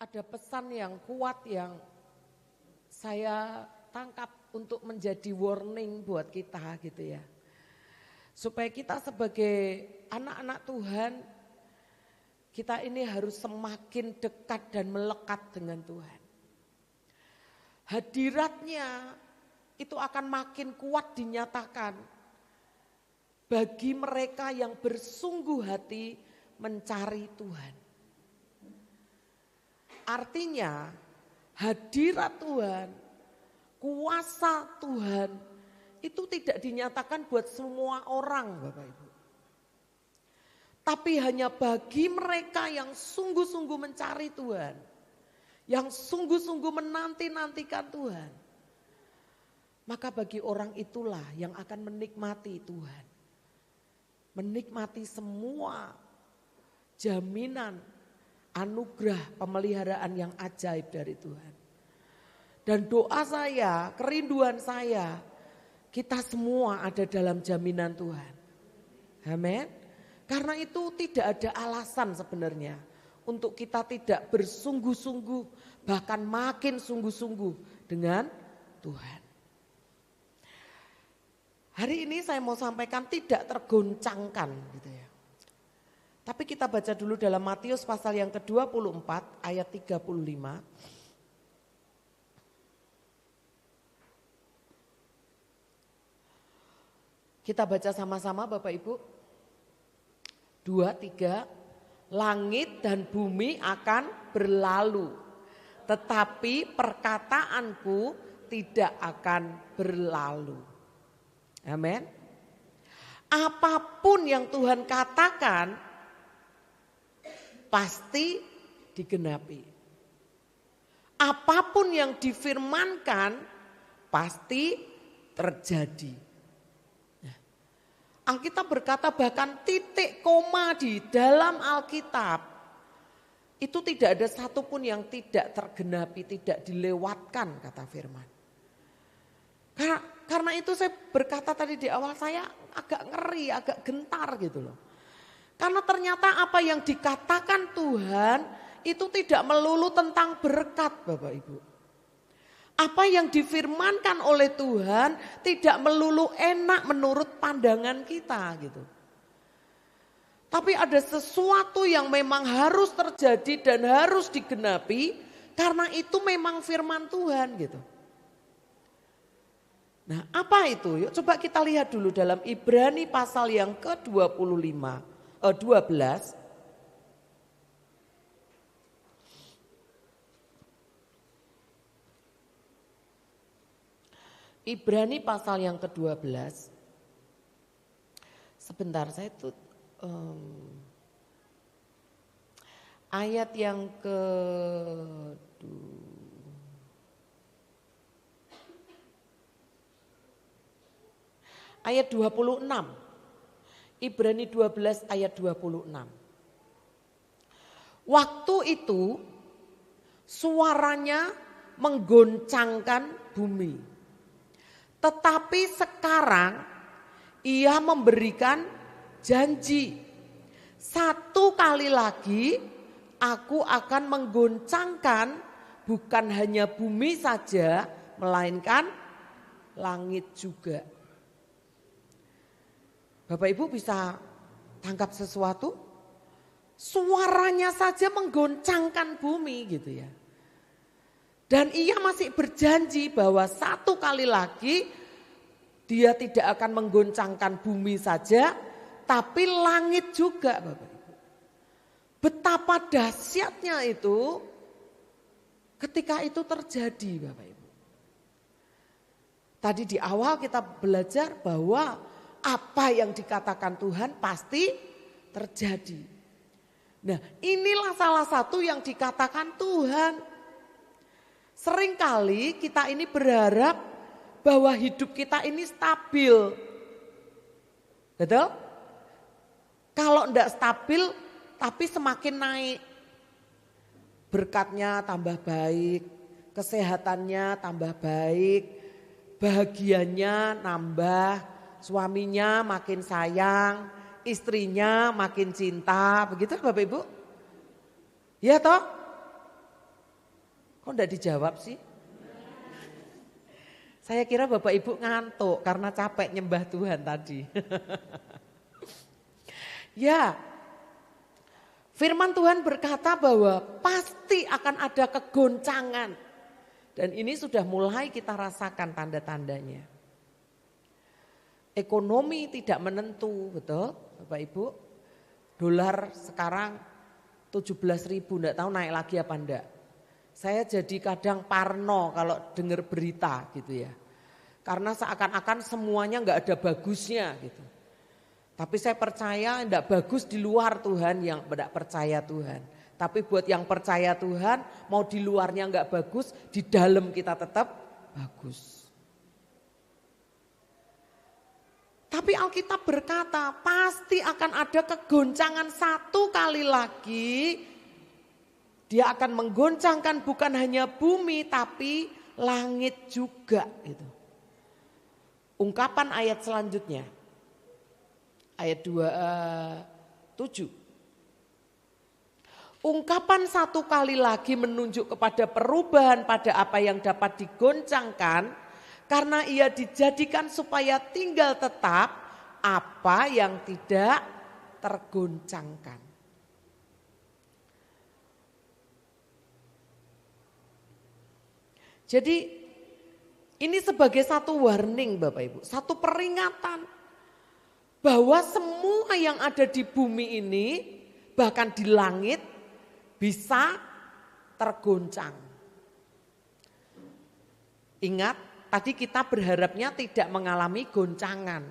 ada pesan yang kuat yang saya tangkap untuk menjadi warning buat kita gitu ya. Supaya kita sebagai anak-anak Tuhan, kita ini harus semakin dekat dan melekat dengan Tuhan. Hadiratnya itu akan makin kuat dinyatakan bagi mereka yang bersungguh hati mencari Tuhan. Artinya hadirat Tuhan, kuasa Tuhan itu tidak dinyatakan buat semua orang Bapak Ibu. Tapi hanya bagi mereka yang sungguh-sungguh mencari Tuhan. Yang sungguh-sungguh menanti-nantikan Tuhan. Maka bagi orang itulah yang akan menikmati Tuhan. Menikmati semua jaminan, anugerah, pemeliharaan yang ajaib dari Tuhan. Dan doa saya, kerinduan saya, kita semua ada dalam jaminan Tuhan. Amin. Karena itu tidak ada alasan sebenarnya untuk kita tidak bersungguh-sungguh, bahkan makin sungguh-sungguh dengan Tuhan. Hari ini saya mau sampaikan tidak tergoncangkan gitu ya. Tapi kita baca dulu dalam Matius pasal yang ke-24 ayat 35. Kita baca sama-sama Bapak Ibu. 2, 3, langit dan bumi akan berlalu, tetapi perkataanku tidak akan berlalu. Amin. Apapun yang Tuhan katakan pasti digenapi. Apapun yang difirmankan pasti terjadi. Alkitab berkata bahkan titik koma di dalam Alkitab itu tidak ada satupun yang tidak tergenapi, tidak dilewatkan kata firman. Karena itu saya berkata tadi di awal saya agak ngeri, agak gentar gitu loh. Karena ternyata apa yang dikatakan Tuhan itu tidak melulu tentang berkat Bapak Ibu. Apa yang difirmankan oleh Tuhan tidak melulu enak menurut pandangan kita gitu. Tapi ada sesuatu yang memang harus terjadi dan harus digenapi karena itu memang firman Tuhan gitu. Nah apa itu? Yuk coba kita lihat dulu dalam Ibrani pasal yang ke-12. Ibrani pasal yang ke-12. Sebentar saya itu ayat yang ayat 26. Ibrani 12 ayat 26. Waktu itu suaranya menggoncangkan bumi. Tetapi sekarang ia memberikan janji. Satu kali lagi aku akan menggoncangkan bukan hanya bumi saja melainkan langit juga. Bapak Ibu bisa tangkap sesuatu? Suaranya saja menggoncangkan bumi gitu ya. Dan ia masih berjanji bahwa satu kali lagi dia tidak akan menggoncangkan bumi saja, tapi langit juga Bapak Ibu. Betapa dahsyatnya itu ketika itu terjadi Bapak Ibu. Tadi di awal kita belajar bahwa apa yang dikatakan Tuhan pasti terjadi. Nah inilah salah satu yang dikatakan Tuhan. Seringkali kita ini berharap bahwa hidup kita ini stabil. Betul? Kalau enggak stabil tapi semakin naik. Berkatnya tambah baik, kesehatannya tambah baik, bahagianya nambah, suaminya makin sayang, istrinya makin cinta. Begitu Bapak Ibu? Ya toh? Kok enggak dijawab sih? Saya kira Bapak Ibu ngantuk karena capek nyembah Tuhan tadi. Ya, firman Tuhan berkata bahwa pasti akan ada kegoncangan. Dan ini sudah mulai kita rasakan tanda-tandanya. Ekonomi tidak menentu, betul Bapak Ibu? Dolar sekarang 17.000, enggak tahu naik lagi apa enggak. Saya jadi kadang parno kalau dengar berita gitu ya. Karena seakan-akan semuanya enggak ada bagusnya gitu. Tapi saya percaya enggak bagus di luar Tuhan yang tidak percaya Tuhan. Tapi buat yang percaya Tuhan, mau di luarnya enggak bagus, di dalam kita tetap bagus. Tapi Alkitab berkata pasti akan ada kegoncangan satu kali lagi. Dia akan menggoncangkan bukan hanya bumi tapi langit juga gitu. Ungkapan ayat selanjutnya. Ayat 27. Ungkapan satu kali lagi menunjuk kepada perubahan pada apa yang dapat digoncangkan. Karena ia dijadikan supaya tinggal tetap apa yang tidak tergoncangkan. Jadi ini sebagai satu warning Bapak Ibu, satu peringatan bahwa semua yang ada di bumi ini bahkan di langit bisa tergoncang. Ingat, tadi kita berharapnya tidak mengalami goncangan.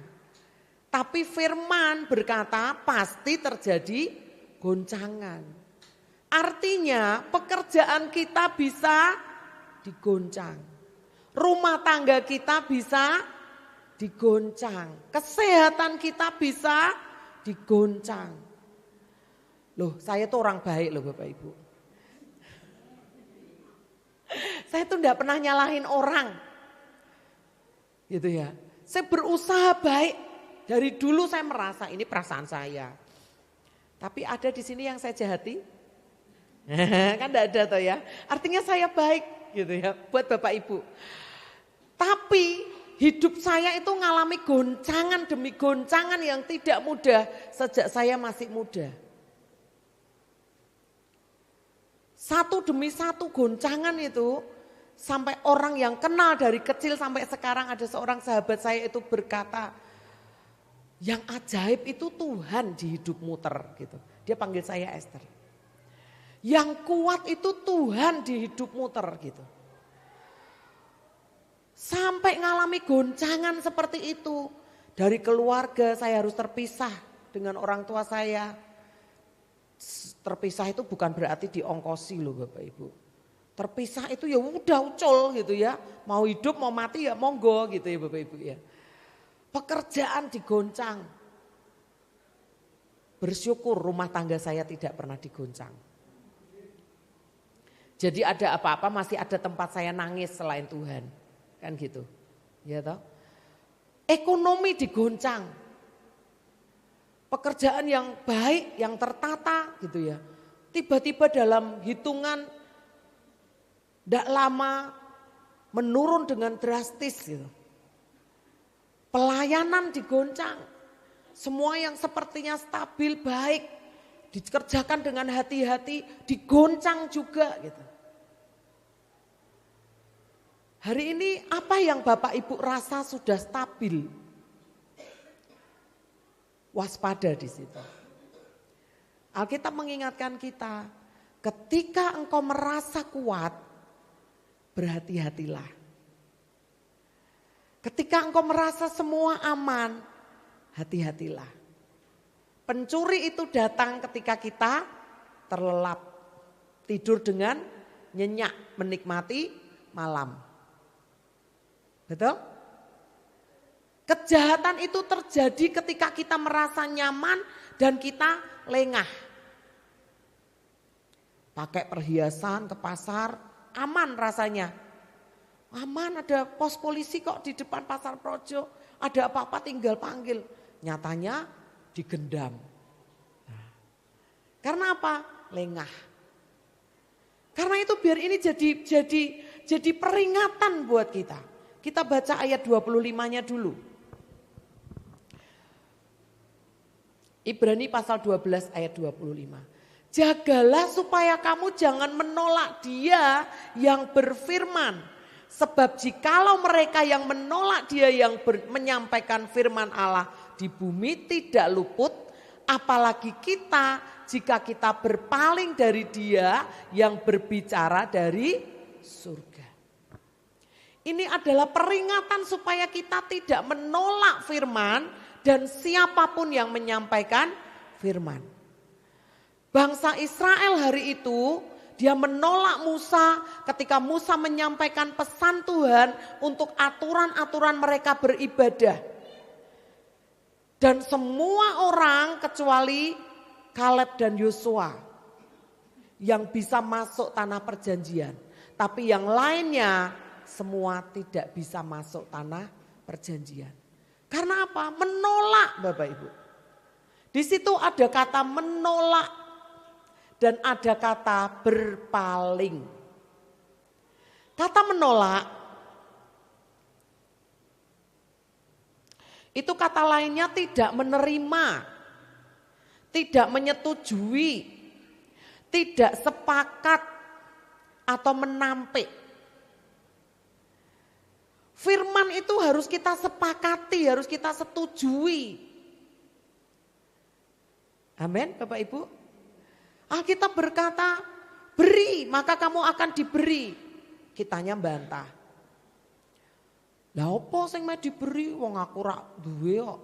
Tapi firman berkata pasti terjadi goncangan. Artinya pekerjaan kita bisa digoncang. Rumah tangga kita bisa digoncang. Kesehatan kita bisa digoncang. Loh, saya tuh orang baik loh Bapak Ibu. Saya tuh enggak pernah nyalahin orang. Gitu ya. Saya berusaha baik. Dari dulu saya merasa ini perasaan saya. Tapi ada di sini yang saya jahati? Kan enggak ada toh ya. Artinya saya baik gitu ya buat Bapak Ibu. Tapi hidup saya itu ngalami goncangan demi goncangan yang tidak mudah sejak saya masih muda. Satu demi satu goncangan itu sampai orang yang kenal dari kecil sampai sekarang ada seorang sahabat saya itu berkata, yang ajaib itu Tuhan di hidup muter gitu. Dia panggil saya Esther. Yang kuat itu Tuhan di hidup muter gitu. Sampai ngalami goncangan seperti itu. Dari keluarga saya harus terpisah dengan orang tua saya. Terpisah itu bukan berarti diongkosi loh Bapak Ibu. Terpisah itu ya udah ucul gitu ya. Mau hidup mau mati ya monggo gitu ya Bapak Ibu ya. Pekerjaan digoncang. Bersyukur rumah tangga saya tidak pernah digoncang. Jadi ada apa-apa masih ada tempat saya nangis selain Tuhan. Kan gitu. Ya toh? Ekonomi digoncang. Pekerjaan yang baik, yang tertata gitu ya. Tiba-tiba dalam hitungan tidak lama menurun dengan drastis gitu. Pelayanan digoncang. Semua yang sepertinya stabil, baik, dikerjakan dengan hati-hati, digoncang juga gitu. Hari ini apa yang Bapak Ibu rasa sudah stabil? Waspada di situ. Alkitab mengingatkan kita, ketika engkau merasa kuat, berhati-hatilah. Ketika engkau merasa semua aman, hati-hatilah. Pencuri itu datang ketika kita terlelap, tidur dengan nyenyak, menikmati malam. Betul? Kejahatan itu terjadi ketika kita merasa nyaman dan kita lengah. Pakai perhiasan ke pasar, aman rasanya. Aman, ada pos polisi kok di depan pasar Projo. Ada apa-apa tinggal panggil. Nyatanya digendam. Nah, karena apa? Lengah. Karena itu biar ini jadi peringatan buat kita. Kita baca ayat 25-nya dulu. Ibrani pasal 12 ayat 25. Jagalah supaya kamu jangan menolak Dia yang berfirman. Sebab jikalau mereka yang menolak Dia yang menyampaikan firman Allah di bumi tidak luput, apalagi kita jika kita berpaling dari Dia yang berbicara dari surga. Ini adalah peringatan supaya kita tidak menolak firman dan siapapun yang menyampaikan firman. Bangsa Israel hari itu dia menolak Musa ketika Musa menyampaikan pesan Tuhan untuk aturan-aturan mereka beribadah. Dan semua orang kecuali Kaleb dan Yosua yang bisa masuk tanah perjanjian. Tapi yang lainnya semua tidak bisa masuk tanah perjanjian. Karena apa? Menolak, Bapak Ibu. Di situ ada kata menolak dan ada kata berpaling. Kata menolak itu kata lainnya tidak menerima, tidak menyetujui, tidak sepakat atau menampik. Firman itu harus kita sepakati, harus kita setujui. Amin, Bapak Ibu. Alkitab berkata, beri maka kamu akan diberi. Kitanya bantah. Lah opo sing meh diberi wong aku rak duwe kok.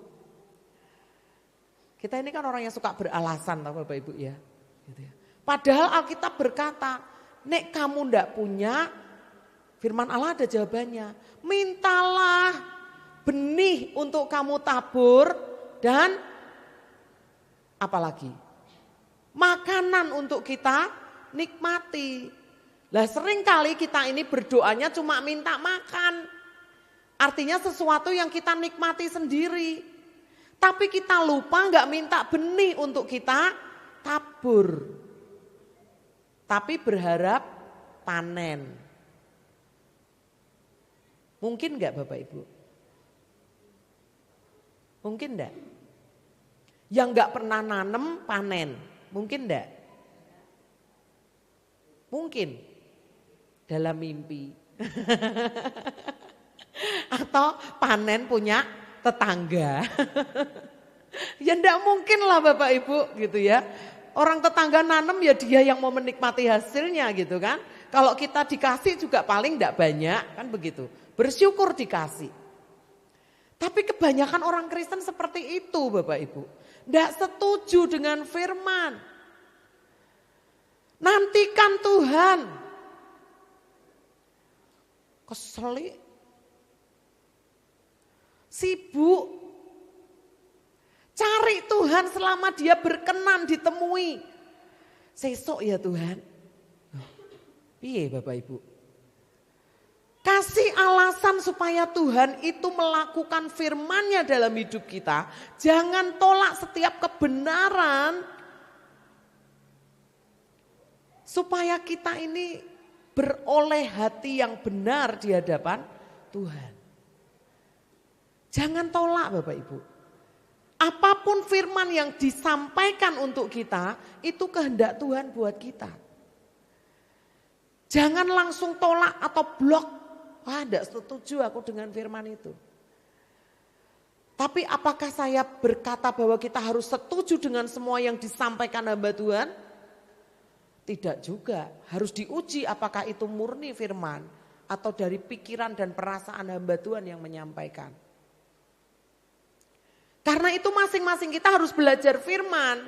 Kita ini kan orang yang suka beralasan toh Bapak Ibu ya. Gitu ya. Padahal Alkitab berkata, nek kamu ndak punya, firman Allah ada jawabannya. Mintalah benih untuk kamu tabur dan apalagi makanan untuk kita nikmati. Lah seringkali kita ini berdoanya cuma minta makan. Artinya sesuatu yang kita nikmati sendiri. Tapi kita lupa nggak minta benih untuk kita tabur. Tapi berharap panen. Mungkin enggak Bapak Ibu? Mungkin enggak? Yang enggak pernah nanem panen, mungkin enggak? Mungkin dalam mimpi. Atau panen punya tetangga. Ya enggak mungkin lah Bapak Ibu gitu ya. Orang tetangga nanem ya dia yang mau menikmati hasilnya gitu kan. Kalau kita dikasih juga paling enggak banyak kan begitu. Bersyukur dikasih. Tapi kebanyakan orang Kristen seperti itu Bapak Ibu. Tidak setuju dengan firman. Nantikan Tuhan. Keseli. Sibuk. Cari Tuhan selama dia berkenan ditemui. Sesok ya Tuhan. Piye Bapak Ibu? Kasih alasan supaya Tuhan itu melakukan firman-Nya dalam hidup kita. Jangan tolak setiap kebenaran. Supaya kita ini beroleh hati yang benar di hadapan Tuhan. Jangan tolak Bapak Ibu. Apapun firman yang disampaikan untuk kita, itu kehendak Tuhan buat kita. Jangan langsung tolak atau blok. Wah, tidak setuju aku dengan firman itu. Tapi apakah saya berkata bahwa kita harus setuju dengan semua yang disampaikan hamba Tuhan? Tidak juga. Harus diuji apakah itu murni firman atau dari pikiran dan perasaan hamba Tuhan yang menyampaikan. Karena itu masing-masing kita harus belajar firman.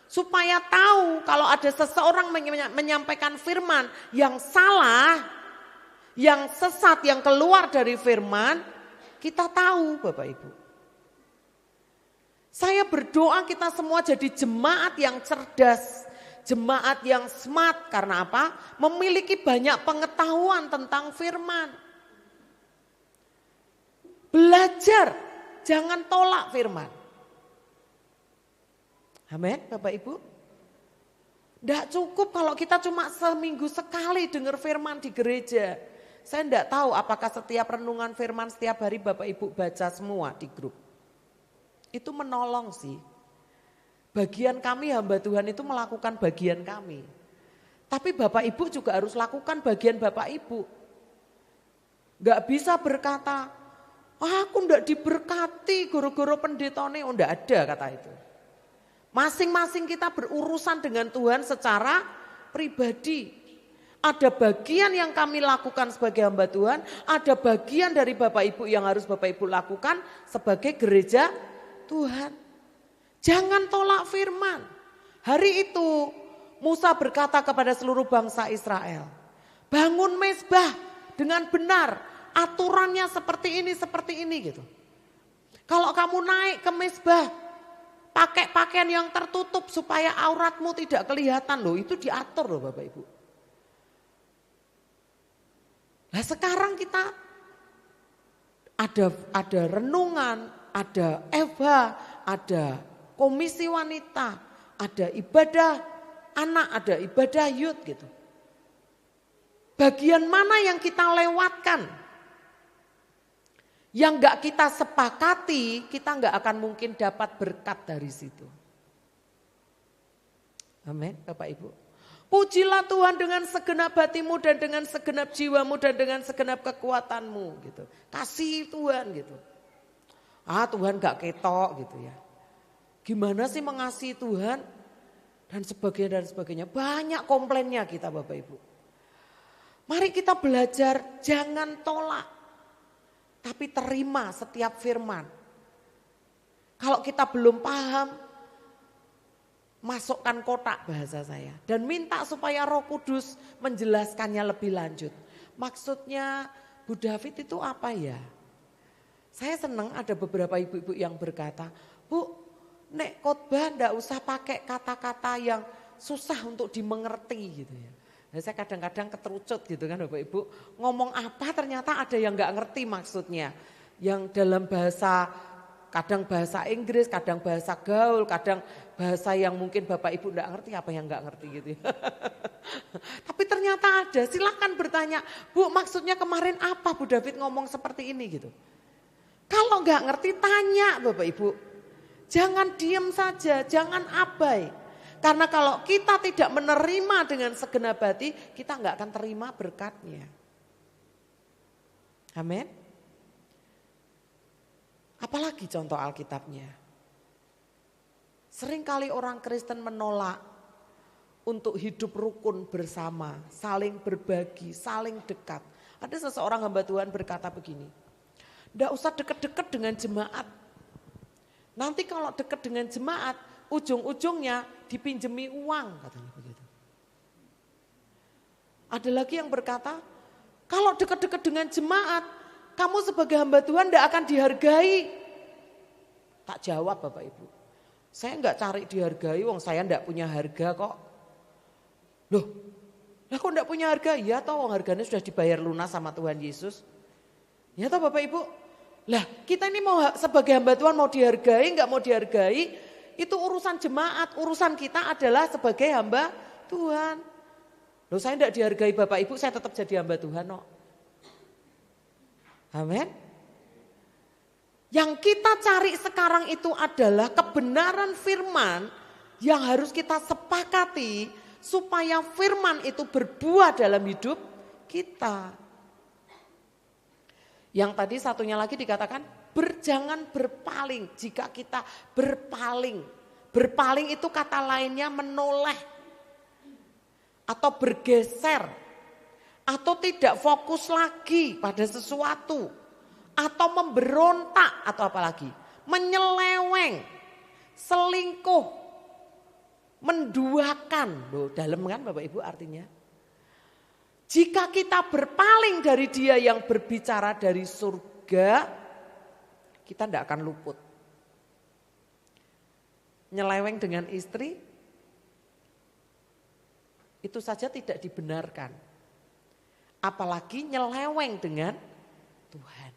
Supaya tahu kalau ada seseorang menyampaikan firman yang salah, yang sesat, yang keluar dari firman, kita tahu Bapak Ibu. Saya berdoa kita semua jadi jemaat yang cerdas, jemaat yang smart. Karena apa? Memiliki banyak pengetahuan tentang firman. Belajar, jangan tolak firman. Amin Bapak Ibu. Tidak cukup kalau kita cuma seminggu sekali dengar firman di gereja. Saya tidak tahu apakah setiap renungan firman setiap hari Bapak Ibu baca semua di grup. Itu menolong sih. Bagian kami hamba Tuhan itu melakukan bagian kami. Tapi Bapak Ibu juga harus lakukan bagian Bapak Ibu. Gak bisa berkata, aku ndak diberkati guru-guru pendetone, ndak ada kata itu. Masing-masing kita berurusan dengan Tuhan secara pribadi. Ada bagian yang kami lakukan sebagai hamba Tuhan, ada bagian dari Bapak Ibu yang harus Bapak Ibu lakukan sebagai gereja Tuhan. Jangan tolak firman. Hari itu Musa berkata kepada seluruh bangsa Israel, bangun mezbah dengan benar, aturannya seperti ini gitu. Kalau kamu naik ke mezbah, pakai pakaian yang tertutup supaya auratmu tidak kelihatan loh, itu diatur loh Bapak Ibu. Nah sekarang kita ada renungan, ada Eva, ada komisi wanita, ada ibadah anak, ada ibadah youth gitu. Bagian mana yang kita lewatkan? Yang gak kita sepakati, kita gak akan mungkin dapat berkat dari situ. Amin Bapak Ibu. Pujilah Tuhan dengan segenap hatimu dan dengan segenap jiwamu dan dengan segenap kekuatanmu gitu. Kasih Tuhan gitu. Tuhan gak ketok gitu ya. Gimana sih mengasihi Tuhan dan sebagainya. Banyak komplainnya kita Bapak Ibu. Mari kita belajar jangan tolak. Tapi terima setiap firman. Kalau kita belum paham, masukkan kotak bahasa saya. Dan minta supaya Roh Kudus menjelaskannya lebih lanjut. Maksudnya Bu David itu apa ya? Saya senang ada beberapa ibu-ibu yang berkata, Bu, nek khotbah ndak usah pakai kata-kata yang susah untuk dimengerti gitu ya. Nah, saya kadang-kadang keterucut gitu kan Bapak Ibu. Ngomong apa ternyata ada yang gak ngerti maksudnya. Yang dalam bahasa, kadang bahasa Inggris, kadang bahasa gaul, kadang bahasa yang mungkin Bapak Ibu gak ngerti, apa yang gak ngerti gitu ya. Tapi ternyata ada, silakan bertanya, Bu maksudnya kemarin apa Bu David ngomong seperti ini gitu. Kalau gak ngerti tanya Bapak Ibu. Jangan diem saja, jangan abai. Karena kalau kita tidak menerima dengan segenap hati, kita nggak akan terima berkatnya. Amin. Apalagi contoh Alkitabnya. Seringkali orang Kristen menolak untuk hidup rukun bersama, saling berbagi, saling dekat. Ada seseorang hamba Tuhan berkata begini, nggak usah dekat-dekat dengan jemaat. Nanti kalau dekat dengan jemaat, ujung-ujungnya dipinjemi uang katanya begitu. Ada lagi yang berkata, kalau dekat-dekat dengan jemaat, kamu sebagai hamba Tuhan tidak akan dihargai. Tak jawab Bapak Ibu. Saya enggak cari dihargai, wong saya enggak punya harga kok. Loh, lah kok enggak punya harga? Ya toh wong harganya sudah dibayar lunas sama Tuhan Yesus. Ya toh Bapak Ibu. Lah kita ini mau sebagai hamba Tuhan mau dihargai, enggak mau dihargai, itu urusan jemaat, urusan kita adalah sebagai hamba Tuhan. Loh saya enggak dihargai Bapak Ibu, saya tetap jadi hamba Tuhan kok. Amin. Yang kita cari sekarang itu adalah kebenaran firman yang harus kita sepakati supaya firman itu berbuah dalam hidup kita. Yang tadi satunya lagi dikatakan jangan berpaling. Jika kita berpaling, berpaling itu kata lainnya menoleh atau bergeser atau tidak fokus lagi pada sesuatu atau memberontak atau apalagi menyeleweng, selingkuh, menduakan. Loh, dalam kan Bapak Ibu artinya. Jika kita berpaling dari Dia yang berbicara dari surga, kita tidak akan luput. Nyeleweng dengan istri, itu saja tidak dibenarkan. Apalagi nyeleweng dengan Tuhan.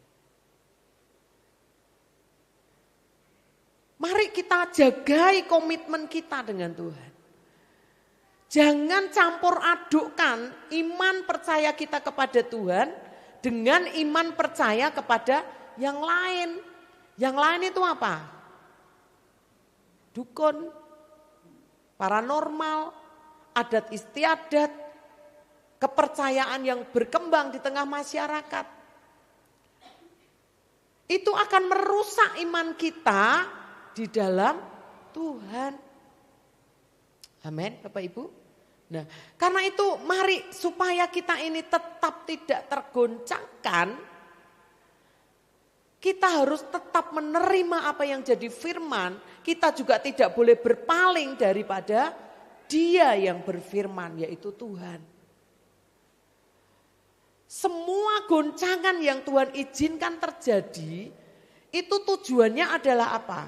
Mari kita jagai komitmen kita dengan Tuhan. Jangan campur adukkan iman percaya kita kepada Tuhan dengan iman percaya kepada yang lain. Yang lain itu apa? Dukun, paranormal, adat istiadat, kepercayaan yang berkembang di tengah masyarakat. Itu akan merusak iman kita di dalam Tuhan. Amin, Bapak Ibu. Nah, karena itu mari supaya kita ini tetap tidak tergoncangkan, kita harus tetap menerima apa yang jadi firman. Kita juga tidak boleh berpaling daripada Dia yang berfirman, yaitu Tuhan. Semua goncangan yang Tuhan izinkan terjadi, itu tujuannya adalah apa?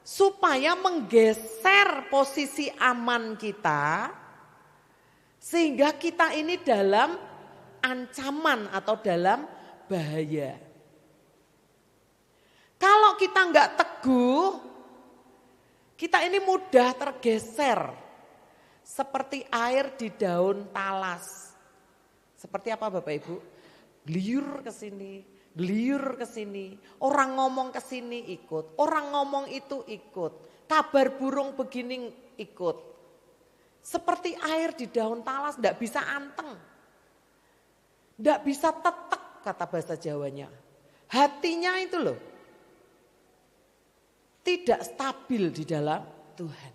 Supaya menggeser posisi aman kita, sehingga kita ini dalam ancaman atau dalam bahaya. Kalau kita enggak teguh, kita ini mudah tergeser. Seperti air di daun talas. Seperti apa Bapak Ibu? Geliur ke sini, geliur ke sini. Orang ngomong ke sini ikut, orang ngomong itu ikut. Kabar burung begini ikut. Seperti air di daun talas, enggak bisa anteng. Enggak bisa tetek kata bahasa Jawanya. Hatinya itu loh. Tidak stabil di dalam Tuhan.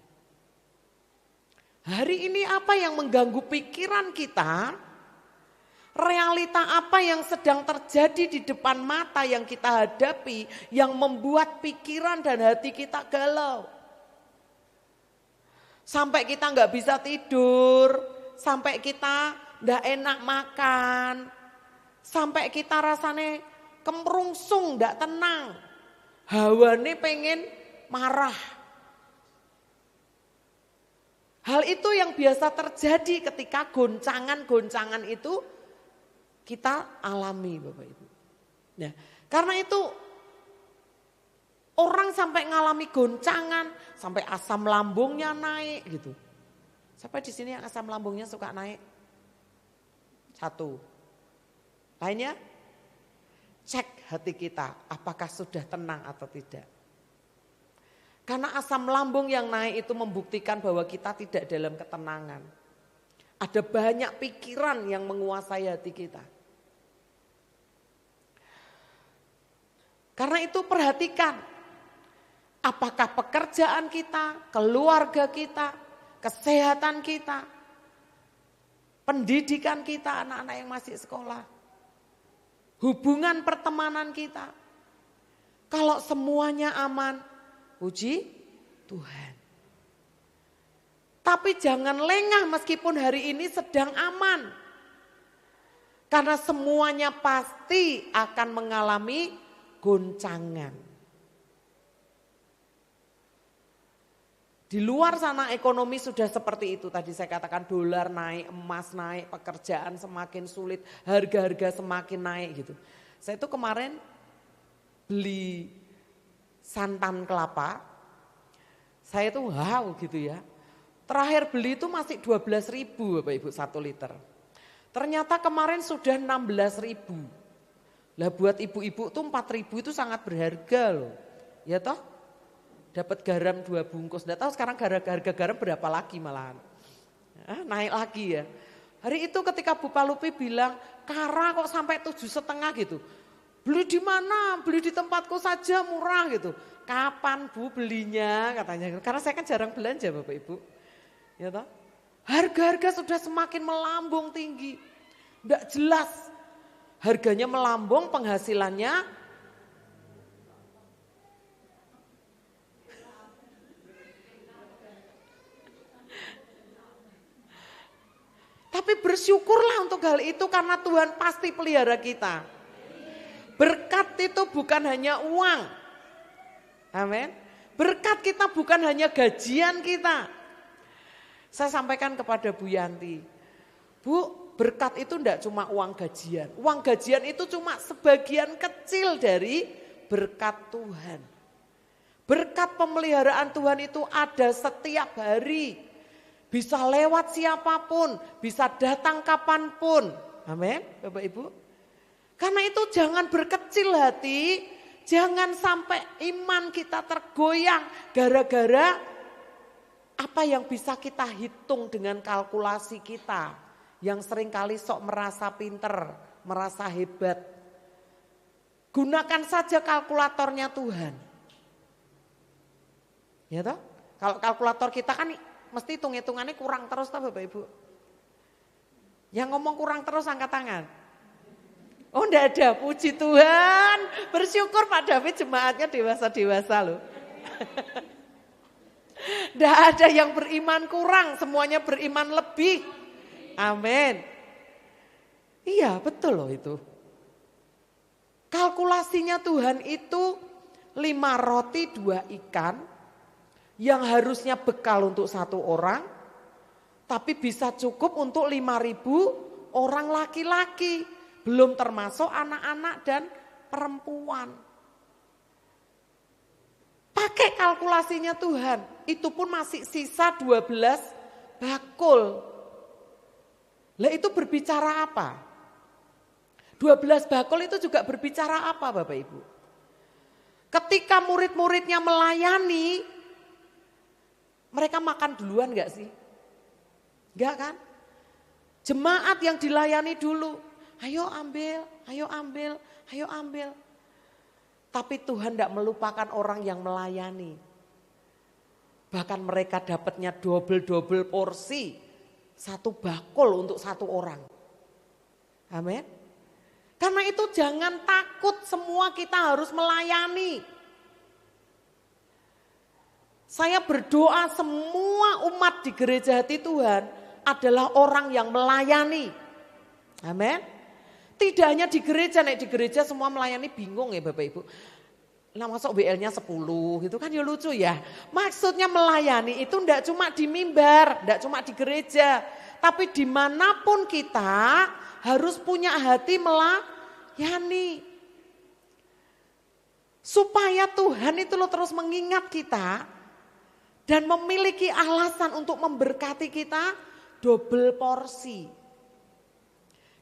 Hari ini apa yang mengganggu pikiran kita? Realita apa yang sedang terjadi di depan mata yang kita hadapi yang membuat pikiran dan hati kita galau. Sampai kita nggak bisa tidur, sampai kita nggak enak makan, sampai kita rasanya kemerungsung, nggak tenang, hawane pengen marah. Hal itu yang biasa terjadi ketika goncangan-goncangan itu kita alami Bapak Ibu. Nah, karena itu orang sampai ngalami goncangan, sampai asam lambungnya naik gitu. Siapa di sini yang asam lambungnya suka naik? Satu. Lainnya? Cek hati kita, apakah sudah tenang atau tidak. Karena asam lambung yang naik itu membuktikan bahwa kita tidak dalam ketenangan. Ada banyak pikiran yang menguasai hati kita. Karena itu perhatikan, apakah pekerjaan kita, keluarga kita, kesehatan kita, pendidikan kita, anak-anak yang masih sekolah, hubungan pertemanan kita. Kalau semuanya aman, puji Tuhan. Tapi jangan lengah meskipun hari ini sedang aman. Karena semuanya pasti akan mengalami goncangan. Di luar sana ekonomi sudah seperti itu. Tadi saya katakan dolar naik, emas naik, pekerjaan semakin sulit, harga-harga semakin naik gitu. Saya itu kemarin beli santan kelapa, saya tuh wow gitu ya. Terakhir beli itu masih 12.000 Bapak Ibu 1 liter. Ternyata kemarin sudah 16.000. Lah buat ibu-ibu tuh 4.000 itu sangat berharga loh. Ya toh? Dapat garam 2 bungkus. Nggak tahu sekarang harga garam berapa lagi malahan. Naik lagi ya. Hari itu ketika Bu Palupi bilang, Kara kok sampai 7,5 gitu. Beli di mana? Beli di tempatku saja murah gitu. Kapan Bu belinya katanya. Karena saya kan jarang belanja Bapak Ibu. Ya toh? Harga-harga sudah semakin melambung tinggi. Enggak jelas. Harganya melambung, penghasilannya tapi bersyukurlah untuk hal itu karena Tuhan pasti pelihara kita. Berkat itu bukan hanya uang. Amin. Berkat kita bukan hanya gajian kita. Saya sampaikan kepada Bu Yanti. Bu, berkat itu enggak cuma uang gajian. Uang gajian itu cuma sebagian kecil dari berkat Tuhan. Berkat pemeliharaan Tuhan itu ada setiap hari. Bisa lewat siapapun, bisa datang kapanpun. Amin, Bapak Ibu. Karena itu jangan berkecil hati, jangan sampai iman kita tergoyang gara-gara apa yang bisa kita hitung dengan kalkulasi kita. Yang seringkali sok merasa pinter, merasa hebat. Gunakan saja kalkulatornya Tuhan. Ya toh? Kalau kalkulator kita kan mesti hitung-hitungannya kurang terus toh Bapak Ibu. Yang ngomong kurang terus angkat tangan. Oh enggak ada, puji Tuhan. Bersyukur Pak David jemaatnya dewasa-dewasa loh. Enggak ada yang beriman kurang, semuanya beriman lebih. Amin. Iya betul loh itu. Kalkulasinya Tuhan itu 5 roti 2 ikan yang harusnya bekal untuk 1 orang, tapi bisa cukup untuk 5.000 orang laki-laki, belum termasuk anak-anak dan perempuan. Pakai kalkulasinya Tuhan, itu pun masih sisa 12 bakul. Lah itu berbicara apa? 12 bakul itu juga berbicara apa Bapak Ibu? Ketika murid-muridnya melayani, mereka makan duluan gak sih? Enggak kan? Jemaat yang dilayani dulu, ayo ambil, ayo ambil, ayo ambil. Tapi Tuhan tidak melupakan orang yang melayani. Bahkan mereka dapatnya double porsi, 1 bakul untuk 1 orang. Amin. Karena itu jangan takut, semua kita harus melayani. Saya berdoa semua umat di gereja hati Tuhan adalah orang yang melayani. Amin. Tidak hanya di gereja, nek di gereja semua melayani bingung ya Bapak Ibu. Nah masuk WL-nya 10 gitu kan ya lucu ya. Maksudnya melayani itu enggak cuma di mimbar, enggak cuma di gereja. Tapi dimanapun kita harus punya hati melayani. Supaya Tuhan itu loh terus mengingat kita dan memiliki alasan untuk memberkati kita double porsi.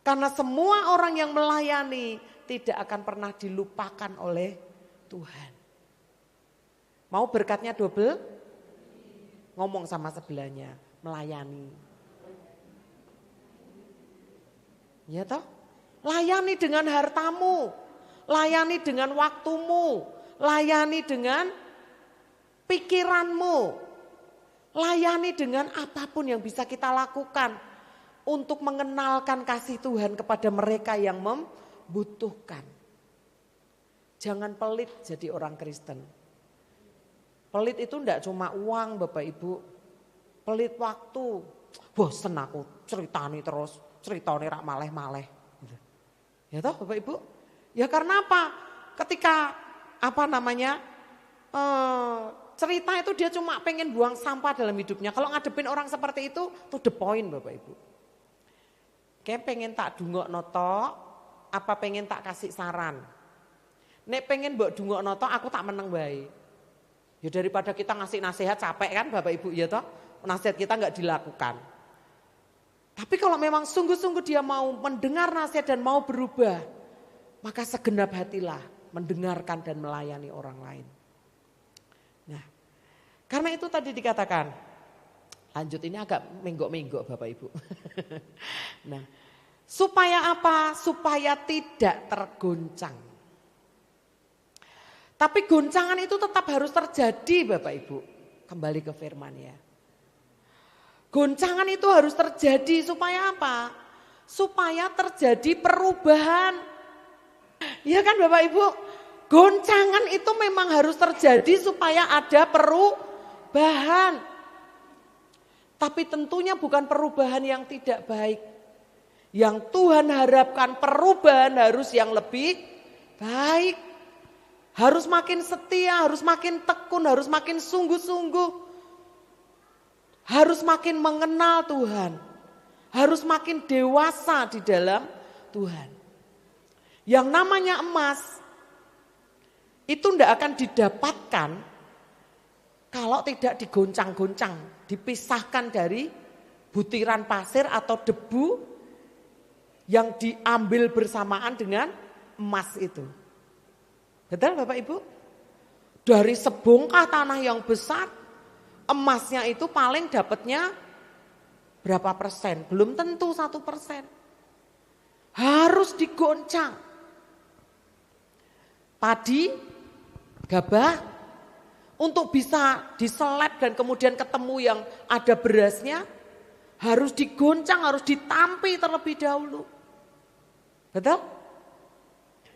Karena semua orang yang melayani tidak akan pernah dilupakan oleh Tuhan. Mau berkatnya double? Ngomong sama sebelahnya, melayani. Ya toh? Layani dengan hartamu, layani dengan waktumu, layani dengan pikiranmu, layani dengan apapun yang bisa kita lakukan untuk mengenalkan kasih Tuhan kepada mereka yang membutuhkan. Jangan pelit jadi orang Kristen. Pelit itu enggak cuma uang Bapak Ibu, pelit waktu. Bosen aku ceritani terus, ceritani rak maleh-maleh. Ya toh Bapak Ibu? Ya karena apa? Ketika cerita itu dia cuma pengen buang sampah dalam hidupnya. Kalau ngadepin orang seperti itu, to the point Bapak Ibu. Kayak pengen tak dungokno tok, apa pengen tak kasih saran. Nek pengen mbok dungokno tok, aku tak meneng bae. Ya daripada kita ngasih nasihat capek kan Bapak Ibu ya toh. Nasihat kita enggak dilakukan. Tapi kalau memang sungguh-sungguh dia mau mendengar nasihat dan mau berubah, maka segenap hatilah mendengarkan dan melayani orang lain. Nah, karena itu tadi dikatakan, lanjut ini agak menggok-menggok Bapak Ibu. Nah, supaya apa? Supaya tidak tergoncang. Tapi goncangan itu tetap harus terjadi Bapak Ibu. Kembali ke firman ya. Goncangan itu harus terjadi supaya apa? Supaya terjadi perubahan. Ya kan Bapak Ibu? Goncangan itu memang harus terjadi supaya ada perubahan. Tapi tentunya bukan perubahan yang tidak baik. Yang Tuhan harapkan perubahan harus yang lebih baik. Harus makin setia, harus makin tekun, harus makin sungguh-sungguh. Harus makin mengenal Tuhan. Harus makin dewasa di dalam Tuhan. Yang namanya emas itu tidak akan didapatkan kalau tidak digoncang-goncang, dipisahkan dari butiran pasir atau debu yang diambil bersamaan dengan emas itu. Betul Bapak Ibu? Dari sebongkah tanah yang besar, emasnya itu paling dapatnya berapa persen? Belum tentu 1%. Harus digoncang. Padi, gabah, untuk bisa diselep dan kemudian ketemu yang ada berasnya, harus digoncang, harus ditampi terlebih dahulu. Betul?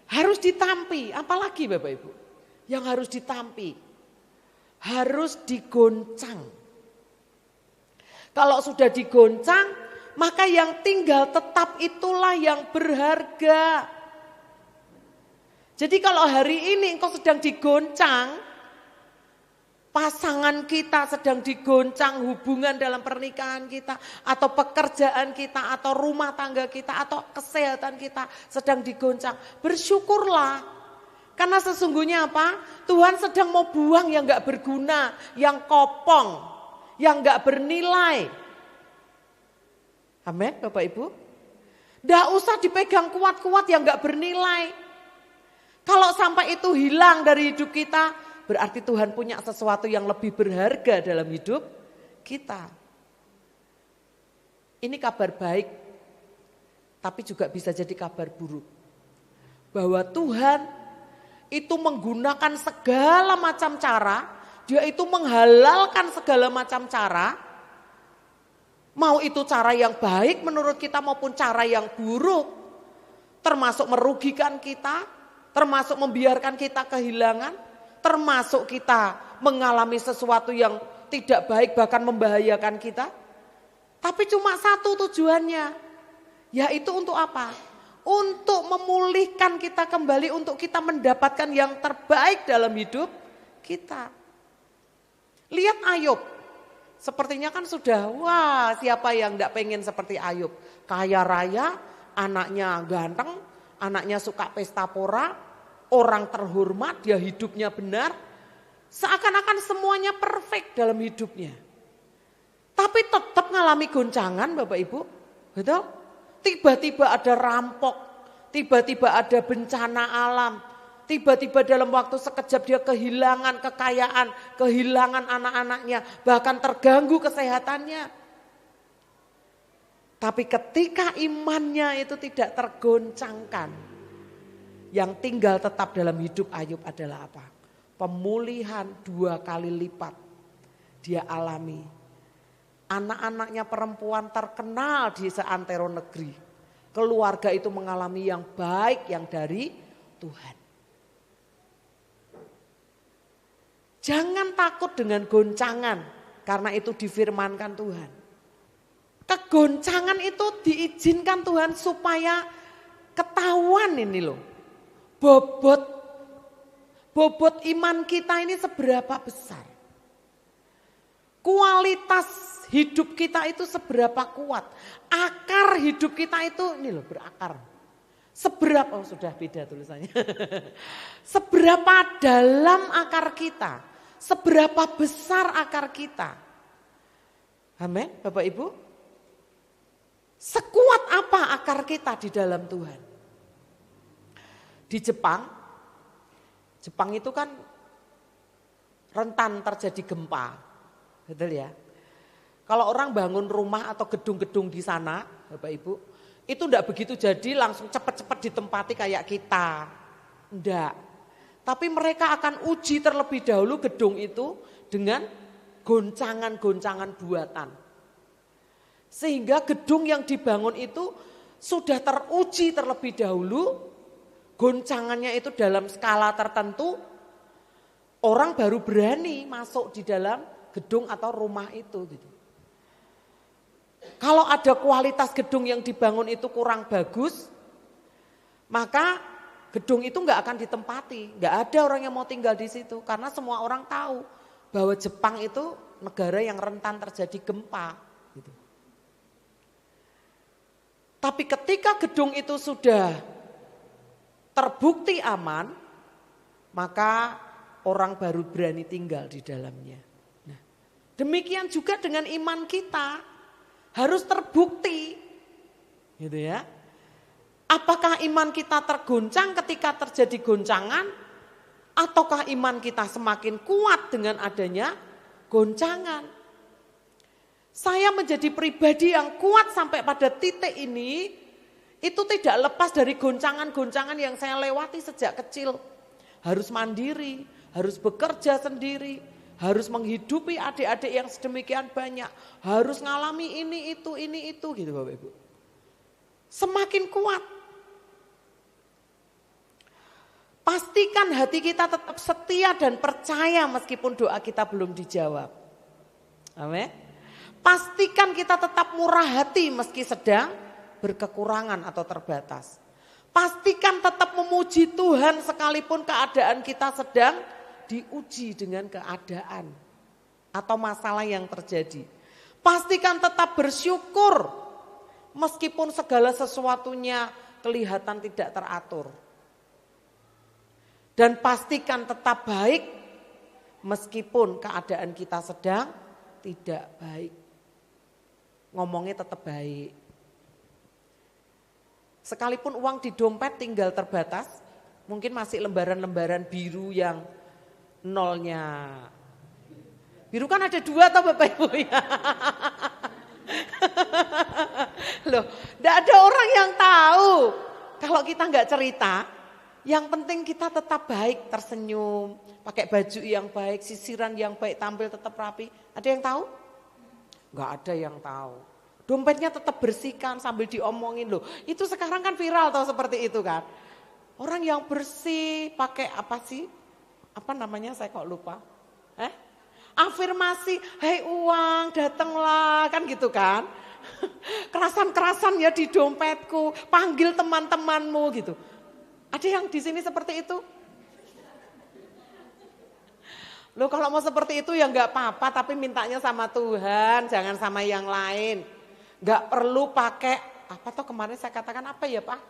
Harus ditampi, apalagi Bapak Ibu? Yang harus ditampi, harus digoncang. Kalau sudah digoncang, maka yang tinggal tetap itulah yang berharga. Jadi kalau hari ini engkau sedang digoncang, pasangan kita sedang digoncang, hubungan dalam pernikahan kita, atau pekerjaan kita, atau rumah tangga kita, atau kesehatan kita sedang digoncang, bersyukurlah. Karena sesungguhnya apa? Tuhan sedang mau buang yang gak berguna, yang kopong, yang gak bernilai. Amin Bapak Ibu. Gak usah dipegang kuat-kuat yang gak bernilai. Kalau sampai itu hilang dari hidup kita, berarti Tuhan punya sesuatu yang lebih berharga dalam hidup kita. Ini kabar baik, tapi juga bisa jadi kabar buruk. Bahwa Tuhan itu menggunakan segala macam cara, dia itu menghalalkan segala macam cara, mau itu cara yang baik menurut kita maupun cara yang buruk, termasuk merugikan kita, termasuk membiarkan kita kehilangan, termasuk kita mengalami sesuatu yang tidak baik bahkan membahayakan kita. Tapi cuma satu tujuannya, yaitu untuk apa? Untuk memulihkan kita kembali, untuk kita mendapatkan yang terbaik dalam hidup kita. Lihat Ayub, sepertinya kan sudah, wah siapa yang tidak pengen seperti Ayub. Kaya raya, anaknya ganteng, anaknya suka pesta pora, orang terhormat, dia hidupnya benar. Seakan-akan semuanya perfect dalam hidupnya. Tapi tetap ngalami goncangan Bapak Ibu, betul? Tiba-tiba ada rampok, tiba-tiba ada bencana alam, tiba-tiba dalam waktu sekejap dia kehilangan kekayaan, kehilangan anak-anaknya, bahkan terganggu kesehatannya. Tapi ketika imannya itu tidak tergoncangkan, yang tinggal tetap dalam hidup Ayub adalah apa? Pemulihan 2 kali lipat dia alami. Anak-anaknya perempuan terkenal di seantero negeri. Keluarga itu mengalami yang baik yang dari Tuhan. Jangan takut dengan goncangan, karena itu difirmankan Tuhan. Kegoncangan itu diizinkan Tuhan supaya ketahuan ini loh. Bobot iman kita ini seberapa besar. Kualitas hidup kita itu seberapa kuat. Akar hidup kita itu ini loh berakar. Seberapa, oh sudah beda tulisannya. Seberapa dalam akar kita. Seberapa besar akar kita. Amin Bapak Ibu. Sekuat apa akar kita di dalam Tuhan. Di Jepang itu kan rentan terjadi gempa. Betul ya. Kalau orang bangun rumah atau gedung-gedung di sana, Bapak Ibu, itu enggak begitu jadi langsung cepat-cepat ditempati kayak kita. Enggak. Tapi mereka akan uji terlebih dahulu gedung itu dengan goncangan-goncangan buatan. Sehingga gedung yang dibangun itu sudah teruji terlebih dahulu, goncangannya itu dalam skala tertentu, orang baru berani masuk di dalam gedung atau rumah itu gitu. Kalau ada kualitas gedung yang dibangun itu kurang bagus, maka gedung itu nggak akan ditempati, nggak ada orang yang mau tinggal di situ karena semua orang tahu bahwa Jepang itu negara yang rentan terjadi gempa. Gitu. Tapi ketika gedung itu sudah terbukti aman, maka orang baru berani tinggal di dalamnya. Demikian juga dengan iman kita harus terbukti. Gitu ya. Apakah iman kita tergoncang ketika terjadi goncangan? Ataukah iman kita semakin kuat dengan adanya goncangan? Saya menjadi pribadi yang kuat sampai pada titik ini, itu tidak lepas dari goncangan-goncangan yang saya lewati sejak kecil. Harus mandiri, harus bekerja sendiri, harus menghidupi adik-adik yang sedemikian banyak, harus ngalami ini itu gitu Bapak Ibu. Semakin kuat. Pastikan hati kita tetap setia dan percaya meskipun doa kita belum dijawab. Amin. Pastikan kita tetap murah hati meski sedang berkekurangan atau terbatas. Pastikan tetap memuji Tuhan sekalipun keadaan kita sedang diuji dengan keadaan atau masalah yang terjadi. Pastikan tetap bersyukur meskipun segala sesuatunya kelihatan tidak teratur. Dan pastikan tetap baik meskipun keadaan kita sedang tidak baik. Ngomongnya tetap baik. Sekalipun uang di dompet tinggal terbatas, mungkin masih lembaran-lembaran biru yang nolnya. Biru kan ada 2 toh Bapak Ibu ya. Loh, enggak ada orang yang tahu kalau kita enggak cerita. Yang penting kita tetap baik, tersenyum, pakai baju yang baik, sisiran yang baik, tampil tetap rapi. Ada yang tahu? Enggak ada yang tahu. Dompetnya tetap bersihkan sambil diomongin loh. Itu sekarang kan viral tau seperti itu kan. Orang yang bersih pakai apa sih? Apa namanya saya kok lupa. Afirmasi, hei uang datanglah kan gitu kan. Kerasan-kerasan ya di dompetku, panggil teman-temanmu gitu. Ada yang di sini seperti itu? Loh kalau mau seperti itu ya enggak apa-apa tapi mintanya sama Tuhan, jangan sama yang lain. Enggak perlu pakai, apa toh kemarin saya katakan apa ya Pak?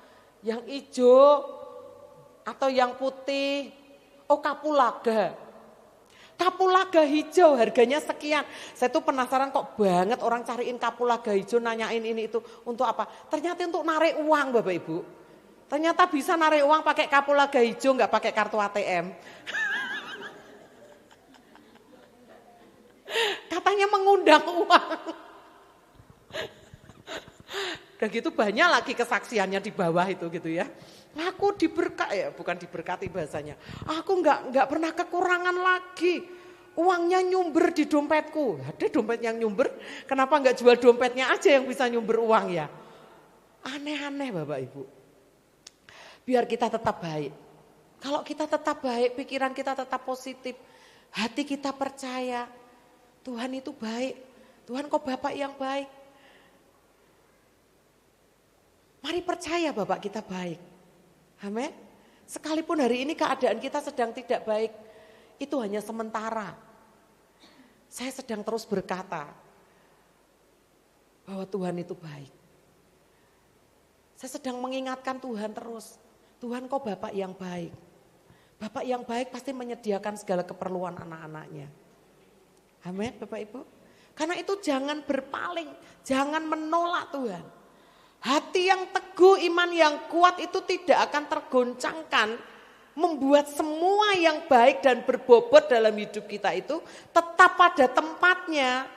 Yang hijau atau yang putih, oh kapulaga. Kapulaga hijau harganya sekian. Saya tuh penasaran kok banget orang cariin kapulaga hijau nanyain ini itu untuk apa? Ternyata untuk narik uang Bapak Ibu. Ternyata bisa narik uang pakai kapulaga hijau, nggak pakai kartu ATM. Katanya mengundang uang. Dan gitu banyak lagi kesaksiannya di bawah itu gitu ya. Aku diberkati ya, bukan diberkati bahasanya. Aku nggak pernah kekurangan lagi. Uangnya nyumber di dompetku. Ada dompet yang nyumber, kenapa nggak jual dompetnya aja yang bisa nyumber uang ya? Aneh-aneh Bapak Ibu. Biar kita tetap baik. Kalau kita tetap baik, pikiran kita tetap positif, hati kita percaya, Tuhan itu baik, Tuhan kok Bapak yang baik. Mari percaya Bapak kita baik. Amin. Sekalipun hari ini keadaan kita sedang tidak baik, itu hanya sementara. Saya sedang terus berkata bahwa Tuhan itu baik. Saya sedang mengingatkan Tuhan terus. Tuhan kok Bapak yang baik. Bapak yang baik pasti menyediakan segala keperluan anak-anaknya. Amin Bapak Ibu. Karena itu jangan berpaling, jangan menolak Tuhan. Hati yang teguh, iman yang kuat itu tidak akan tergoncangkan. Membuat semua yang baik dan berbobot dalam hidup kita itu tetap pada tempatnya.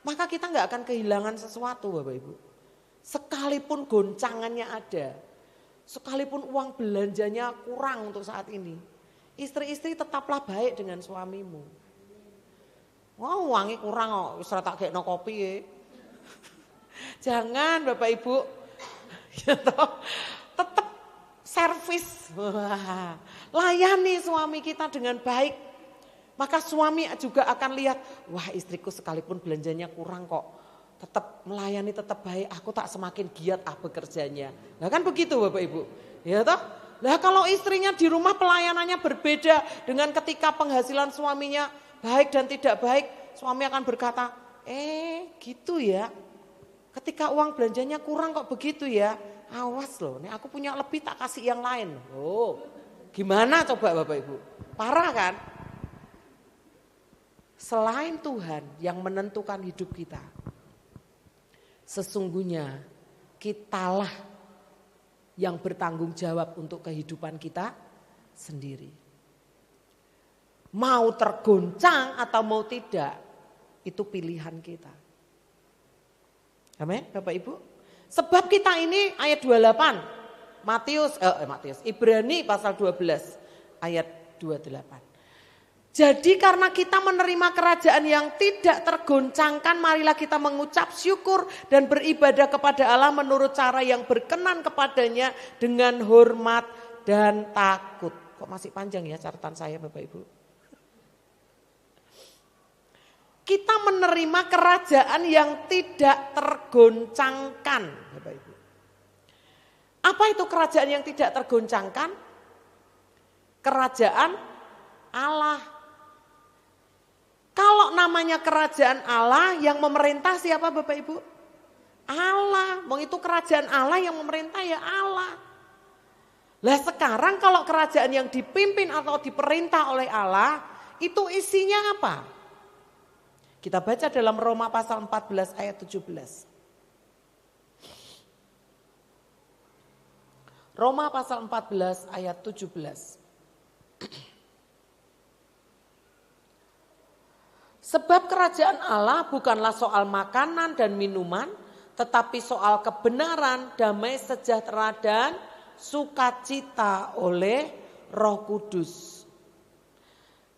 Maka kita gak akan kehilangan sesuatu Bapak Ibu. Sekalipun goncangannya ada. Sekalipun uang belanjanya kurang untuk saat ini. Istri-istri tetaplah baik dengan suamimu. Wah uangnya kurang kok, wis tak gekno kopi ya. Jangan Bapak Ibu. Tetap servis. Layani suami kita dengan baik. Maka suami juga akan lihat, wah istriku sekalipun belanjanya kurang kok. Tetap melayani, tetap baik, aku tak semakin giat bekerjanya. Nah kan begitu Bapak Ibu. Ya toh? Nah kalau istrinya di rumah pelayanannya berbeda dengan ketika penghasilan suaminya baik dan tidak baik, suami akan berkata, gitu ya. Ketika uang belanjanya kurang kok begitu ya. Awas loh, nih aku punya lebih tak kasih yang lain. Oh, gimana coba Bapak Ibu? Parah kan? selain Tuhan yang menentukan hidup kita, sesungguhnya kitalah yang bertanggung jawab untuk kehidupan kita sendiri. Mau tergoncang atau mau tidak, itu pilihan kita. Amin, Bapak Ibu. Sebab kita ini ayat 28, Ibrani pasal 12 ayat 28. Jadi karena kita menerima kerajaan yang tidak tergoncangkan, marilah kita mengucap syukur dan beribadah kepada Allah menurut cara yang berkenan kepadanya dengan hormat dan takut. Kok masih panjang ya catatan saya Bapak Ibu? Kita menerima kerajaan yang tidak tergoncangkan Bapak Ibu. Apa itu kerajaan yang tidak tergoncangkan? Kerajaan Allah. Kalau namanya kerajaan Allah, yang memerintah siapa Bapak Ibu? Allah. Mau itu kerajaan Allah, yang memerintah ya Allah. Lah sekarang kalau kerajaan yang dipimpin atau diperintah oleh Allah, itu isinya apa? Kita baca dalam Roma pasal 14 ayat 17. Roma pasal 14 ayat 17. Sebab kerajaan Allah bukanlah soal makanan dan minuman, tetapi soal kebenaran, damai sejahtera dan sukacita oleh Roh Kudus.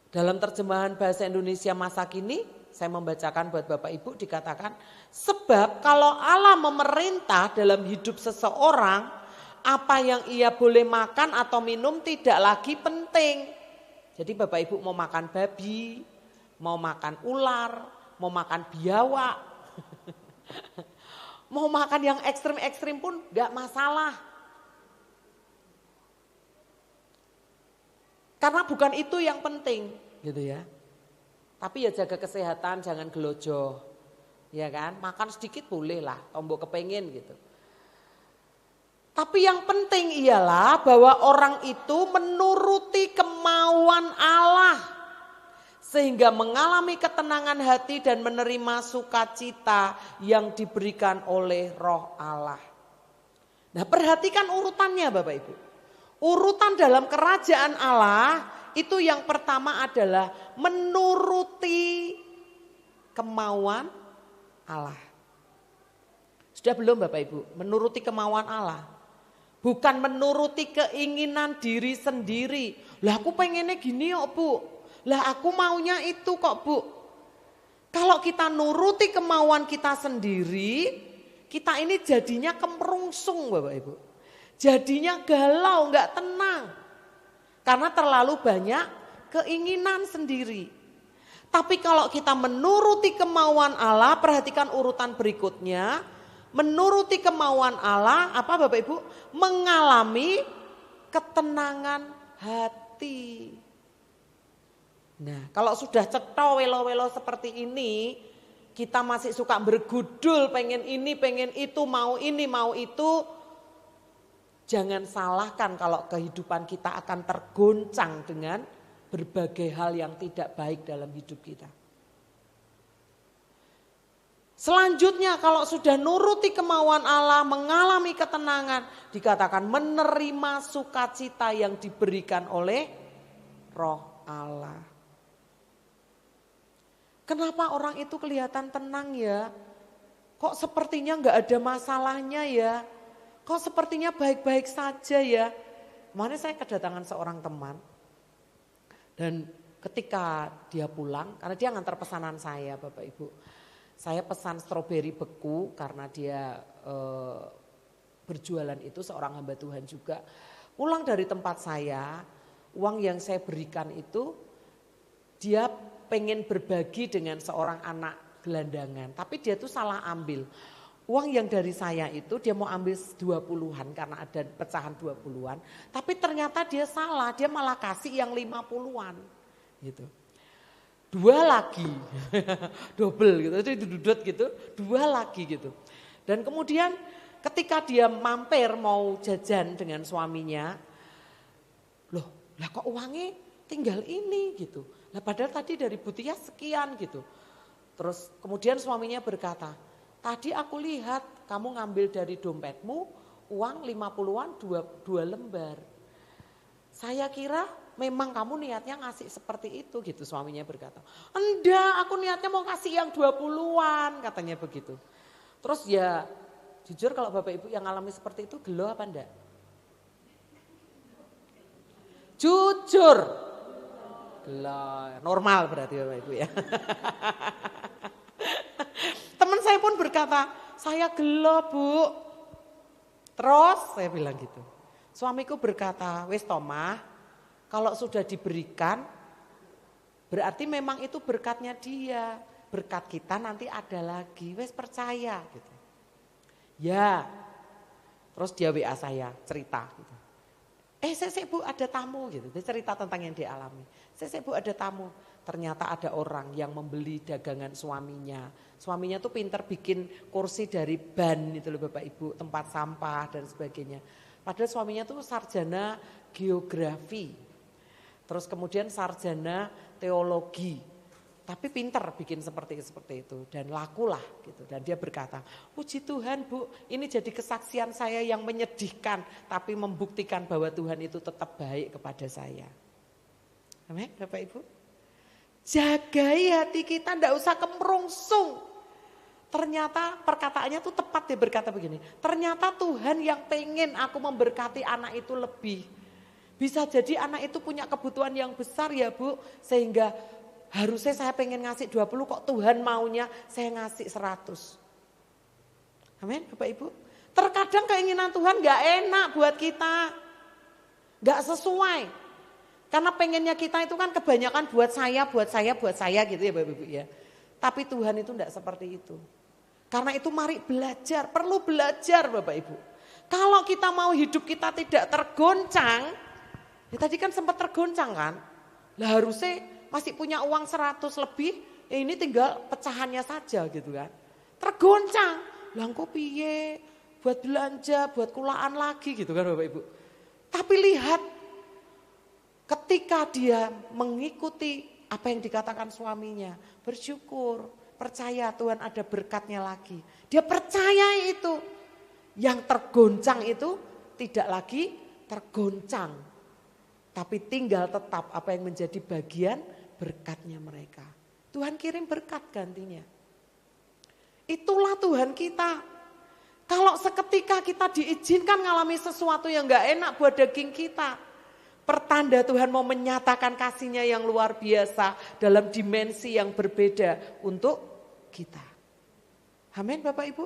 Dalam terjemahan bahasa Indonesia masa kini, saya membacakan buat Bapak Ibu dikatakan, sebab kalau Allah memerintah dalam hidup seseorang, apa yang ia boleh makan atau minum tidak lagi penting. Jadi Bapak Ibu mau makan babi, mau makan ular, mau makan biawak, mau makan yang ekstrim-ekstrim pun gak masalah. Karena bukan itu yang penting gitu ya. Tapi ya jaga kesehatan, jangan gelojoh. Ya kan, makan sedikit boleh lah, tombok kepengen gitu. Tapi yang penting ialah bahwa orang itu menuruti kemauan Allah. Sehingga mengalami ketenangan hati dan menerima sukacita yang diberikan oleh Roh Allah. Nah perhatikan urutannya Bapak Ibu. Urutan dalam kerajaan Allah itu yang pertama adalah menuruti kemauan Allah. Sudah belum Bapak Ibu? Menuruti kemauan Allah. Bukan menuruti keinginan diri sendiri. Lah aku pengennya gini kok Bu. Lah aku maunya itu kok Bu. Kalau kita nuruti kemauan kita sendiri, kita ini jadinya kemerungsung Bapak Ibu. Jadinya galau, gak tenang. Karena terlalu banyak keinginan sendiri. Tapi kalau kita menuruti kemauan Allah, perhatikan urutan berikutnya. Menuruti kemauan Allah, apa Bapak Ibu? Mengalami ketenangan hati. Nah kalau sudah cetha welo-welo seperti ini, kita masih suka bergudul pengen ini, pengen itu, mau ini, mau itu. Jangan salahkan kalau kehidupan kita akan tergoncang dengan berbagai hal yang tidak baik dalam hidup kita. Selanjutnya kalau sudah nuruti kemauan Allah, mengalami ketenangan, dikatakan menerima sukacita yang diberikan oleh Roh Allah. Kenapa orang itu kelihatan tenang ya? Kok sepertinya gak ada masalahnya ya? Kok sepertinya baik-baik saja ya? Kemarin saya kedatangan seorang teman. Dan ketika dia pulang, karena dia ngantar pesanan saya Bapak Ibu. Saya pesan stroberi beku karena dia berjualan itu seorang hamba Tuhan juga. Pulang dari tempat saya, uang yang saya berikan itu dia pengen berbagi dengan seorang anak gelandangan. Tapi dia tuh salah ambil. Uang yang dari saya itu dia mau ambil 20-an karena ada pecahan 20-an. Tapi ternyata dia salah, dia malah kasih yang 50-an gitu. 2 lagi, double gitu, itu dudut gitu, 2 lagi gitu. Dan kemudian ketika dia mampir mau jajan dengan suaminya, loh lah kok uangnya tinggal ini gitu. Lah padahal tadi dari Bu Tia sekian gitu. Terus kemudian suaminya berkata, tadi aku lihat kamu ngambil dari dompetmu uang 50-an dua lembar. Saya kira memang kamu niatnya ngasih seperti itu gitu, suaminya berkata. Enggak, aku niatnya mau kasih yang 20-an katanya begitu. Terus ya jujur kalau Bapak Ibu yang alami seperti itu gelo apa enggak? Jujur. Normal berarti Bapak Ibu ya. Teman saya pun berkata, saya gelo Bu. Terus saya bilang gitu. Suamiku berkata, wis Tomah, kalau sudah diberikan berarti memang itu berkatnya dia. Berkat kita nanti ada lagi, wis percaya gitu. Ya, terus dia WA saya cerita gitu. Sesek Bu ada tamu gitu, dia cerita tentang yang dialami. Sesek Bu ada tamu, ternyata ada orang yang membeli dagangan suaminya. Suaminya tuh pinter bikin kursi dari ban itu loh Bapak Ibu, tempat sampah dan sebagainya. Padahal suaminya tuh sarjana geografi, terus kemudian sarjana teologi. Tapi pinter bikin seperti itu dan lakulah gitu. Dan dia berkata, puji Tuhan Bu, ini jadi kesaksian saya yang menyedihkan tapi membuktikan bahwa Tuhan itu tetap baik kepada saya. Amin Bapak Ibu. Jagai hati kita, ndak usah kemerungsung. Ternyata perkataannya tuh tepat, dia berkata begini, ternyata Tuhan yang pengen aku memberkati anak itu lebih. Bisa jadi anak itu punya kebutuhan yang besar ya Bu, sehingga harusnya saya pengen ngasih 20 kok Tuhan maunya saya ngasih 100. Amin Bapak Ibu. Terkadang keinginan Tuhan gak enak buat kita. Gak sesuai. Karena pengennya kita itu kan kebanyakan buat saya gitu ya Bapak Ibu ya. Tapi Tuhan itu gak seperti itu. Karena itu mari belajar, perlu belajar Bapak Ibu. Kalau kita mau hidup kita tidak tergoncang, ya tadi kan sempat tergoncang kan. Lah harusnya masih punya uang 100 lebih, ini tinggal pecahannya saja gitu kan. Tergoncang, lah kok piye, buat belanja, buat kulaan lagi gitu kan Bapak Ibu. Tapi lihat, ketika dia mengikuti apa yang dikatakan suaminya, bersyukur, percaya Tuhan ada berkatnya lagi. Dia percaya itu, yang tergoncang itu tidak lagi tergoncang. Tapi tinggal tetap apa yang menjadi bagian berkatnya mereka. Tuhan kirim berkat gantinya. Itulah Tuhan kita. Kalau seketika kita diizinkan mengalami sesuatu yang gak enak buat daging kita. Pertanda Tuhan mau menyatakan kasih-Nya yang luar biasa dalam dimensi yang berbeda untuk kita. Amin Bapak Ibu.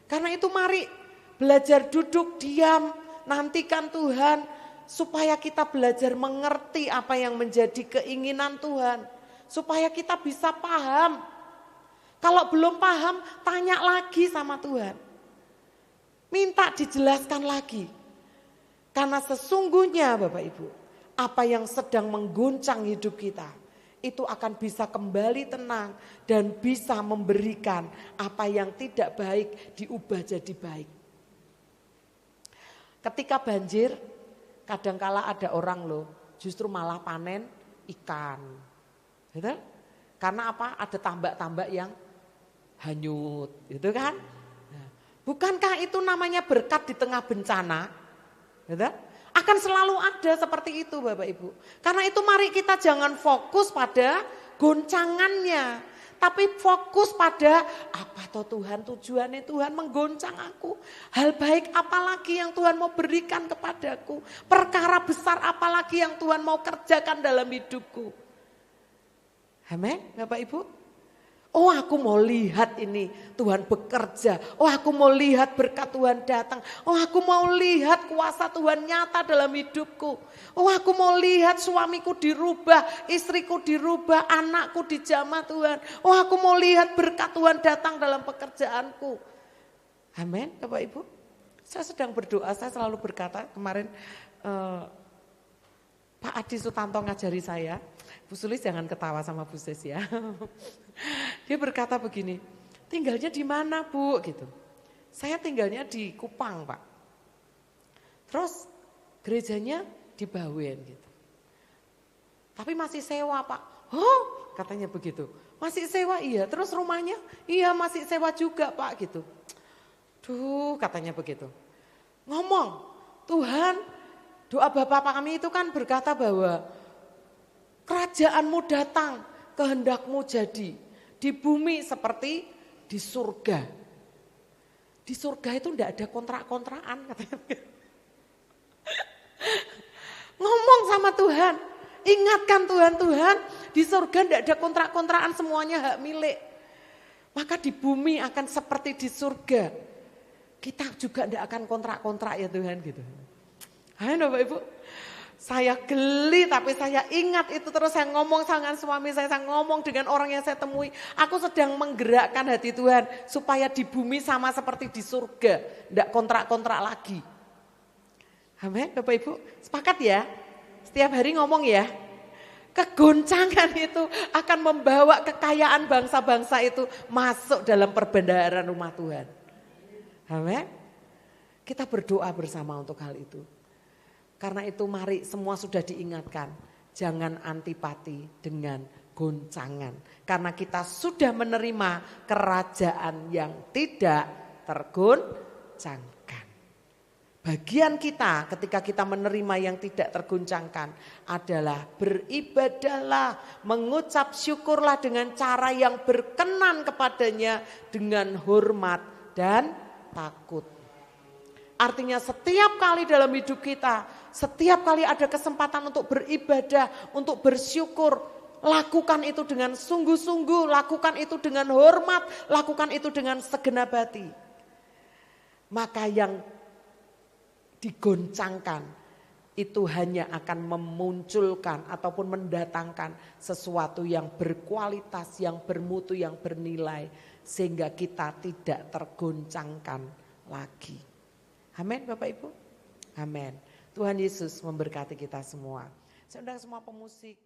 Karena itu mari belajar duduk diam, nantikan Tuhan. Supaya kita belajar mengerti apa yang menjadi keinginan Tuhan. Supaya kita bisa paham. Kalau belum paham, tanya lagi sama Tuhan. Minta dijelaskan lagi. Karena sesungguhnya Bapak Ibu, apa yang sedang mengguncang hidup kita, itu akan bisa kembali tenang dan bisa memberikan apa yang tidak baik diubah jadi baik. Ketika banjir, kadangkala ada orang loh justru malah panen ikan. Gitu? Karena apa? Ada tambak-tambak yang hanyut, gitu kan? Nah, bukankah itu namanya berkat di tengah bencana? Gitu? Akan selalu ada seperti itu Bapak Ibu. Karena itu mari kita jangan fokus pada goncangannya. Tapi fokus pada apa toh Tuhan, tujuannya Tuhan menggoncang aku. Hal baik apa lagi yang Tuhan mau berikan kepadaku. Perkara besar apa lagi yang Tuhan mau kerjakan dalam hidupku. Amin Bapak Ibu. Oh aku mau lihat ini Tuhan bekerja. Oh aku mau lihat berkat Tuhan datang. Oh aku mau lihat kuasa Tuhan nyata dalam hidupku. Oh aku mau lihat suamiku dirubah, istriku dirubah, anakku dijamah Tuhan. Oh aku mau lihat berkat Tuhan datang dalam pekerjaanku. Amin Bapak Ibu. Saya sedang berdoa, saya selalu berkata kemarin Pak Adi Sutanto ngajari saya. Bu Sulis jangan ketawa sama Bu Sis ya. Dia berkata begini, tinggalnya di mana Bu? Gitu. Saya tinggalnya di Kupang Pak. Terus gerejanya di Bawen gitu. Tapi masih sewa Pak. Oh, katanya begitu. Masih sewa? Iya. Terus rumahnya? Iya, masih sewa juga, Pak, gitu. Duh, katanya begitu. Ngomong, Tuhan, doa Bapa kami itu kan berkata bahwa kerajaanmu datang, kehendakmu jadi. Di bumi seperti di surga. Di surga itu enggak ada kontrak-kontrakan, katanya. Ngomong sama Tuhan, ingatkan Tuhan, di surga enggak ada kontrak-kontrakan, semuanya hak milik. Maka di bumi akan seperti di surga. Kita juga enggak akan kontrak-kontrak ya Tuhan gitu. Hai Bapak Ibu, saya geli tapi saya ingat itu terus saya ngomong dengan suami saya ngomong dengan orang yang saya temui. Aku sedang menggerakkan hati Tuhan supaya di bumi sama seperti di surga. Enggak kontrak-kontrak lagi. Amin Bapak Ibu, sepakat ya? Setiap hari ngomong ya. Kegoncangan itu akan membawa kekayaan bangsa-bangsa itu masuk dalam perbendaharaan rumah Tuhan. Amin. Kita berdoa bersama untuk hal itu. Karena itu mari semua sudah diingatkan. Jangan antipati dengan goncangan. Karena kita sudah menerima kerajaan yang tidak tergoncangkan. Bagian kita ketika kita menerima yang tidak tergoncangkan adalah beribadahlah, mengucap syukurlah dengan cara yang berkenan kepadanya dengan hormat dan takut. Artinya setiap kali dalam hidup kita, setiap kali ada kesempatan untuk beribadah, untuk bersyukur, lakukan itu dengan sungguh-sungguh, lakukan itu dengan hormat, lakukan itu dengan segenap hati. Maka yang digoncangkan itu hanya akan memunculkan ataupun mendatangkan sesuatu yang berkualitas, yang bermutu, yang bernilai sehingga kita tidak tergoncangkan lagi. Amin Bapak Ibu. Amin. Tuhan Yesus memberkati kita semua. Saya undang semua pemusik.